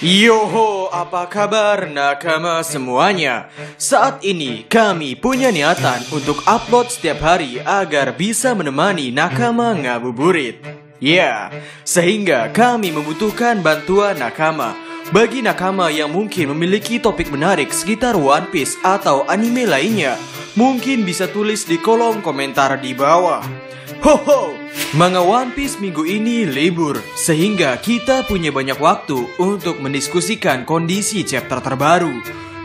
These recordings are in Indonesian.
Yoho, apa kabar nakama semuanya? Saat ini kami punya niatan untuk upload setiap hari agar bisa menemani nakama ngabuburit. Ya, sehingga kami membutuhkan bantuan nakama. Bagi nakama yang mungkin memiliki topik menarik sekitar One Piece atau anime lainnya, mungkin bisa tulis di kolom komentar di bawah. Hoho, manga One Piece minggu ini libur, sehingga kita punya banyak waktu untuk mendiskusikan kondisi chapter terbaru.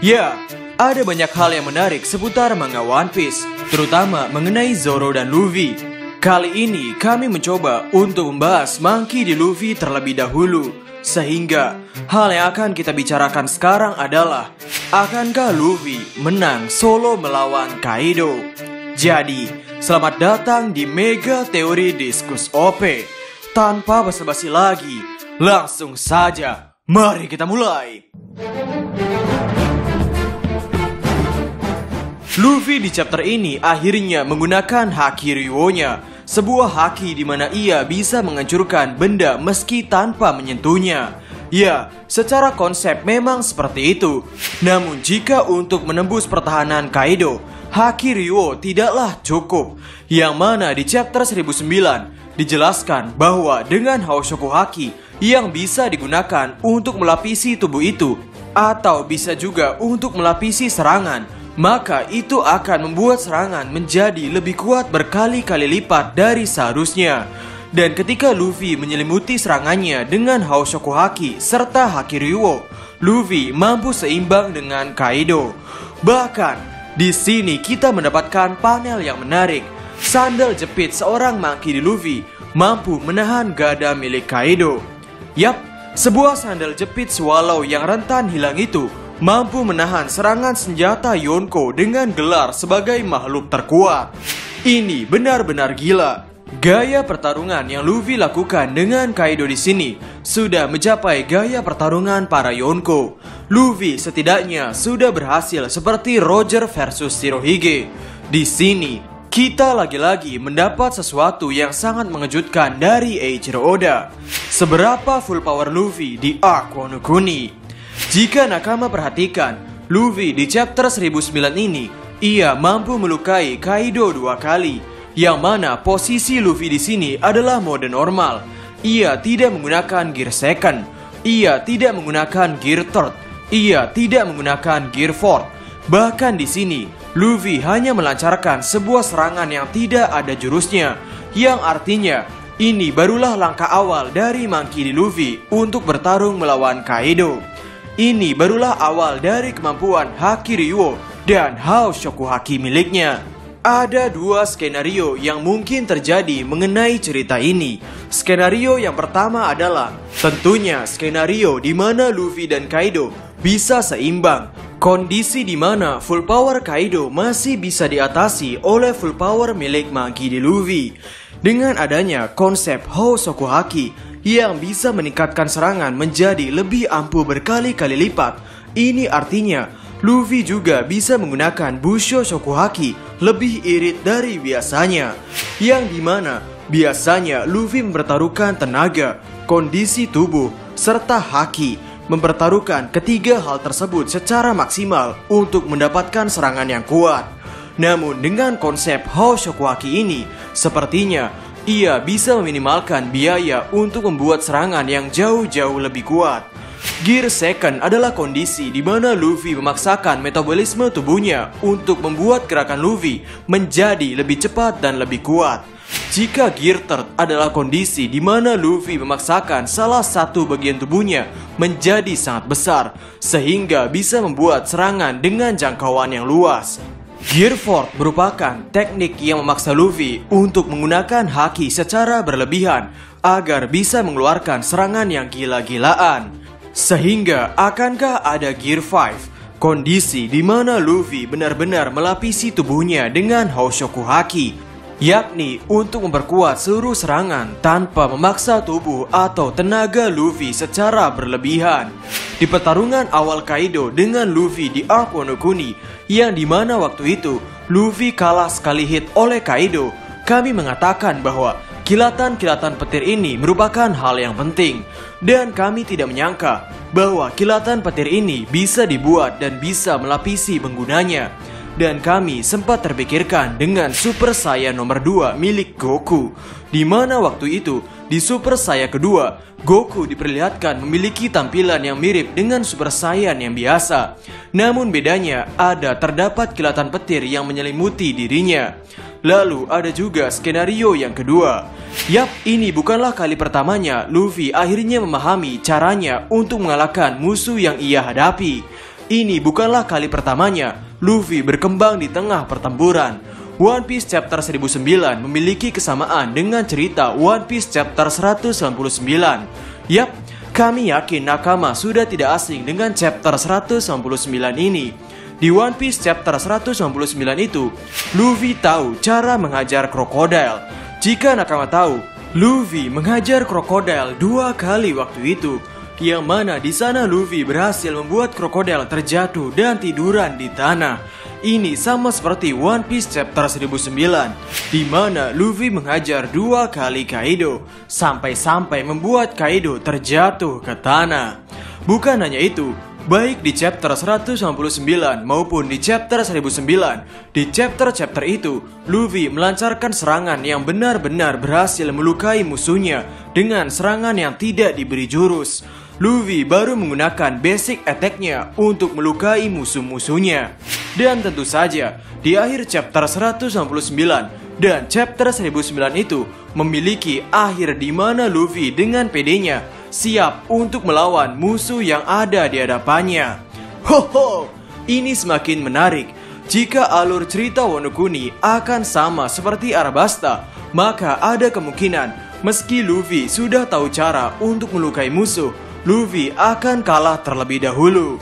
Ya, ada banyak hal yang menarik seputar manga One Piece, terutama mengenai Zoro dan Luffy. Kali ini kami mencoba untuk membahas Monkey D. Luffy terlebih dahulu, sehingga hal yang akan kita bicarakan sekarang adalah, akankah Luffy menang solo melawan Kaido? Jadi, selamat datang di Mega Teori Diskus OP. Tanpa basa-basi lagi, langsung saja, mari kita mulai. Luffy di chapter ini akhirnya menggunakan Haki Ryo-nya, sebuah haki di mana ia bisa menghancurkan benda meski tanpa menyentuhnya. Ya, secara konsep memang seperti itu. Namun jika untuk menembus pertahanan Kaido, Haki Ryo tidaklah cukup. Yang mana di chapter 1009 dijelaskan bahwa dengan Haoshoku Haki yang bisa digunakan untuk melapisi tubuh itu, atau bisa juga untuk melapisi serangan, maka itu akan membuat serangan menjadi lebih kuat berkali-kali lipat dari seharusnya. Dan ketika Luffy menyelimuti serangannya dengan Haoshoku Haki serta Haki Ryo, Luffy mampu seimbang dengan Kaido. Bahkan di sini kita mendapatkan panel yang menarik. Sandal jepit seorang Monkey D. Luffy mampu menahan gada milik Kaido. Yap, sebuah sandal jepit swallow yang rentan hilang itu mampu menahan serangan senjata Yonko dengan gelar sebagai makhluk terkuat. Ini benar-benar gila. Gaya pertarungan yang Luffy lakukan dengan Kaido di sini sudah mencapai gaya pertarungan para Yonko. Luffy setidaknya sudah berhasil seperti Roger versus Shirohige. Di sini kita lagi-lagi mendapat sesuatu yang sangat mengejutkan dari Eiichiro Oda. Seberapa full power Luffy di arc Wano Kuni. Jika nakama perhatikan, Luffy di chapter 1009 ini, ia mampu melukai Kaido 2 kali. Yang mana posisi Luffy di sini adalah mode normal. Ia tidak menggunakan gear second, ia tidak menggunakan gear third, ia tidak menggunakan gear fourth. Bahkan di sini, Luffy hanya melancarkan sebuah serangan yang tidak ada jurusnya, yang artinya ini barulah langkah awal dari Monkey D. Luffy untuk bertarung melawan Kaido. Ini barulah awal dari kemampuan Haki Ryo dan Haoshoku Haki miliknya. Ada 2 skenario yang mungkin terjadi mengenai cerita ini. Skenario yang pertama adalah tentunya skenario di mana Luffy dan Kaido bisa seimbang. Kondisi di mana full power Kaido masih bisa diatasi oleh full power milik Monkey D. Luffy. Dengan adanya konsep Haoshoku Haki yang bisa meningkatkan serangan menjadi lebih ampuh berkali-kali lipat. Ini artinya Luffy juga bisa menggunakan Busho Shoku Haki lebih irit dari biasanya, yang dimana biasanya Luffy mempertaruhkan tenaga, kondisi tubuh, serta haki, mempertaruhkan ketiga hal tersebut secara maksimal untuk mendapatkan serangan yang kuat. Namun dengan konsep Haoshoku Haki ini, sepertinya ia bisa meminimalkan biaya untuk membuat serangan yang jauh-jauh lebih kuat. Gear second adalah kondisi di mana Luffy memaksakan metabolisme tubuhnya untuk membuat gerakan Luffy menjadi lebih cepat dan lebih kuat. Jika gear third adalah kondisi di mana Luffy memaksakan salah satu bagian tubuhnya menjadi sangat besar, sehingga bisa membuat serangan dengan jangkauan yang luas. Gear fourth merupakan teknik yang memaksa Luffy untuk menggunakan haki secara berlebihan agar bisa mengeluarkan serangan yang gila-gilaan. Sehingga akankah ada Gear 5, kondisi di mana Luffy benar-benar melapisi tubuhnya dengan Haoshoku Haki, yakni untuk memperkuat seluruh serangan tanpa memaksa tubuh atau tenaga Luffy secara berlebihan. Di pertarungan awal Kaido dengan Luffy di arc Wano Kuni, yang dimana waktu itu Luffy kalah sekali hit oleh Kaido, kami mengatakan bahwa kilatan-kilatan petir ini merupakan hal yang penting. Dan kami tidak menyangka bahwa kilatan petir ini bisa dibuat dan bisa melapisi penggunanya. Dan kami sempat terpikirkan dengan Super Saiyan nomor 2 milik Goku, di mana waktu itu di Super Saiyan kedua, Goku diperlihatkan memiliki tampilan yang mirip dengan Super Saiyan yang biasa. Namun bedanya terdapat kilatan petir yang menyelimuti dirinya. Lalu ada juga skenario yang kedua. Yap, ini bukanlah kali pertamanya Luffy akhirnya memahami caranya untuk mengalahkan musuh yang ia hadapi. Ini bukanlah kali pertamanya Luffy berkembang di tengah pertempuran. One Piece Chapter 1009 memiliki kesamaan dengan cerita One Piece Chapter 199. Yap, kami yakin Nakama sudah tidak asing dengan Chapter 199 ini. Di One Piece Chapter 199 itu, Luffy tahu cara menghajar krokodil. Jika Nakama tahu, Luffy menghajar krokodil 2 kali waktu itu, yang mana di sana Luffy berhasil membuat krokodil terjatuh dan tiduran di tanah. Ini sama seperti One Piece Chapter 1009, di mana Luffy menghajar 2 kali Kaido, sampai-sampai membuat Kaido terjatuh ke tanah. Bukan hanya itu, baik di chapter 199 maupun di chapter 1009, di chapter itu, Luffy melancarkan serangan yang benar-benar berhasil melukai musuhnya dengan serangan yang tidak diberi jurus. Luffy baru menggunakan basic attack-nya untuk melukai musuh-musuhnya. Dan tentu saja, di akhir chapter 199 dan chapter 1009 itu memiliki akhir di mana Luffy dengan pedenya siap untuk melawan musuh yang ada di hadapannya. Hoho, ini semakin menarik. Jika alur cerita Wano Kuni akan sama seperti Arabasta, maka ada kemungkinan meski Luffy sudah tahu cara untuk melukai musuh, Luffy akan kalah terlebih dahulu.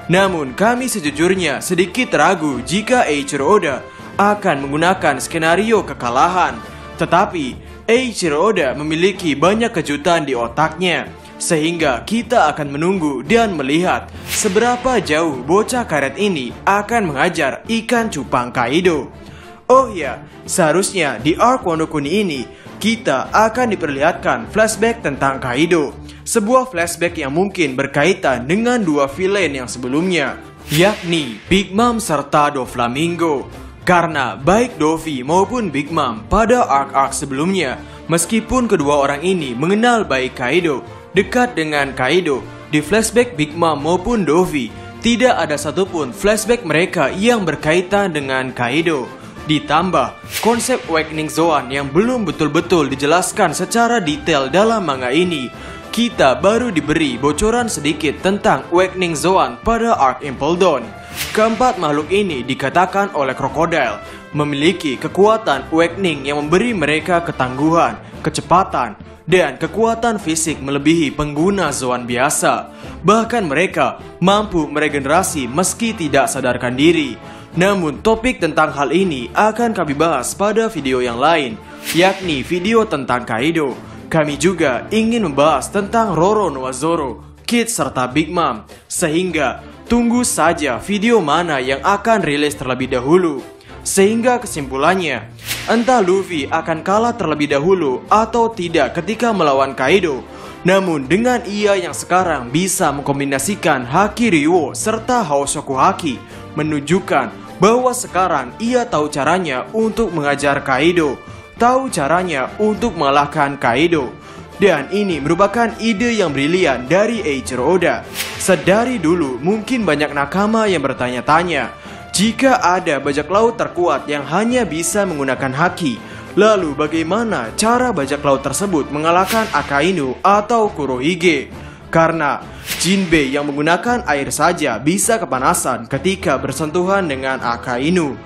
Namun kami sejujurnya sedikit ragu jika Eiichiro Oda akan menggunakan skenario kekalahan. Tetapi Eiichiro Oda memiliki banyak kejutan di otaknya, sehingga kita akan menunggu dan melihat seberapa jauh bocah karet ini akan menghajar ikan cupang Kaido. Oh ya, seharusnya di arc Wano Kuni ini kita akan diperlihatkan flashback tentang Kaido. Sebuah flashback yang mungkin berkaitan dengan 2 villain yang sebelumnya, yakni Big Mom serta Doflamingo. Karena baik Dovi maupun Big Mom pada arc-arc sebelumnya, meskipun kedua orang ini mengenal baik Kaido, dekat dengan Kaido, di flashback Big Mom maupun Dovi, tidak ada satupun flashback mereka yang berkaitan dengan Kaido. Ditambah konsep Awakening Zoan yang belum betul-betul dijelaskan secara detail dalam manga ini, kita baru diberi bocoran sedikit tentang Awakening Zoan pada arc Impel Down. Keempat makhluk ini dikatakan oleh krokodil memiliki kekuatan Awakening yang memberi mereka ketangguhan, kecepatan, dan kekuatan fisik melebihi pengguna Zoan biasa. Bahkan mereka mampu meregenerasi meski tidak sadarkan diri. Namun topik tentang hal ini akan kami bahas pada video yang lain, yakni video tentang Kaido. Kami juga ingin membahas tentang Roro Noa Zoro, Kid serta Big Mom, sehingga tunggu saja video mana yang akan rilis terlebih dahulu. Sehingga kesimpulannya, entah Luffy akan kalah terlebih dahulu atau tidak ketika melawan Kaido. Namun dengan ia yang sekarang bisa mengkombinasikan Haki Ryuo serta Haoshoku Haki, menunjukkan bahwa sekarang ia tahu caranya untuk mengajar Kaido, tahu caranya untuk mengalahkan Kaido. Dan ini merupakan ide yang brilian dari Eiichiro Oda. Sedari dulu mungkin banyak nakama yang bertanya-tanya, jika ada bajak laut terkuat yang hanya bisa menggunakan haki, lalu bagaimana cara bajak laut tersebut mengalahkan Akainu atau Kurohige? Karena Jinbei yang menggunakan air saja bisa kepanasan ketika bersentuhan dengan Akainu.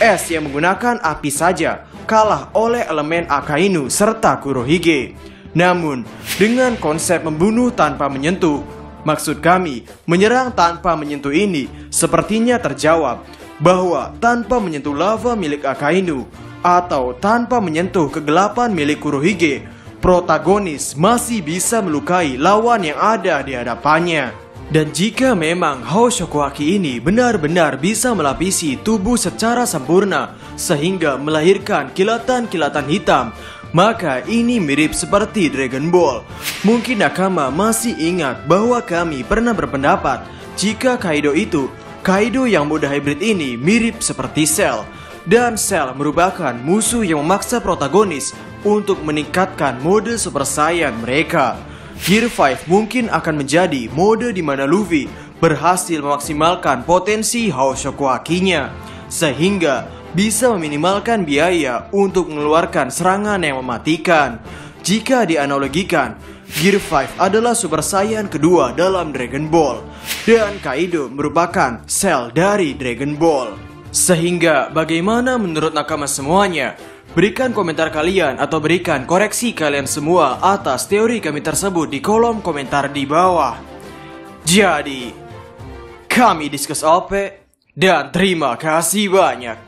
Es yang menggunakan api saja kalah oleh elemen Akainu serta Kurohige. Namun, dengan konsep membunuh tanpa menyentuh, maksud kami menyerang tanpa menyentuh ini sepertinya terjawab bahwa tanpa menyentuh lava milik Akainu atau tanpa menyentuh kegelapan milik Kurohige, protagonis masih bisa melukai lawan yang ada di hadapannya. Dan jika memang Haoshoku Haki ini benar-benar bisa melapisi tubuh secara sempurna sehingga melahirkan kilatan-kilatan hitam, Maka ini mirip seperti Dragon Ball. Mungkin Nakama masih ingat bahwa kami pernah berpendapat jika Kaido yang muda hybrid ini mirip seperti Cell. Dan Cell merupakan musuh yang memaksa protagonis untuk meningkatkan mode Super Saiyan mereka. Gear 5 mungkin akan menjadi mode di mana Luffy berhasil memaksimalkan potensi Hoshoku Haki-nya, sehingga bisa meminimalkan biaya untuk mengeluarkan serangan yang mematikan. Jika dianalogikan, Gear 5 adalah Super Saiyan kedua dalam Dragon Ball, dan Kaido merupakan Cell dari Dragon Ball. Sehingga bagaimana menurut Nakama semuanya? Berikan komentar kalian atau berikan koreksi kalian semua atas teori kami tersebut di kolom komentar di bawah. Jadi, kami diskus OP dan terima kasih banyak.